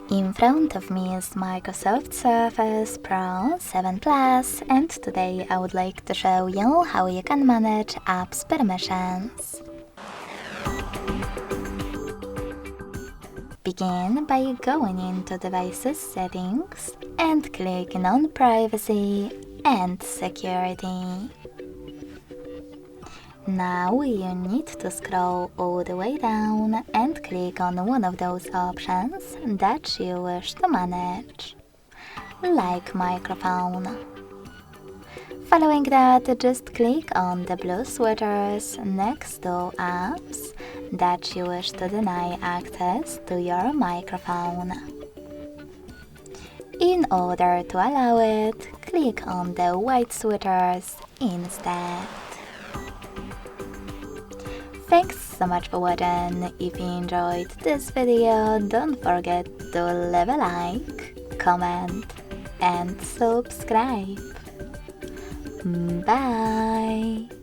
In front of me is Microsoft Surface Pro 7 Plus, and today I would like to show you how you can manage apps permissions. Begin by going into Devices Settings and clicking on Privacy and Security. Now you need to scroll all the way down and click on one of those options that you wish to manage, like microphone. Following that, just click on the blue switches next to apps that you wish to deny access to your microphone. In order to allow it, click on the white switches instead. Thanks so much for watching. If you enjoyed this video, don't forget to leave a like, comment and subscribe. Bye!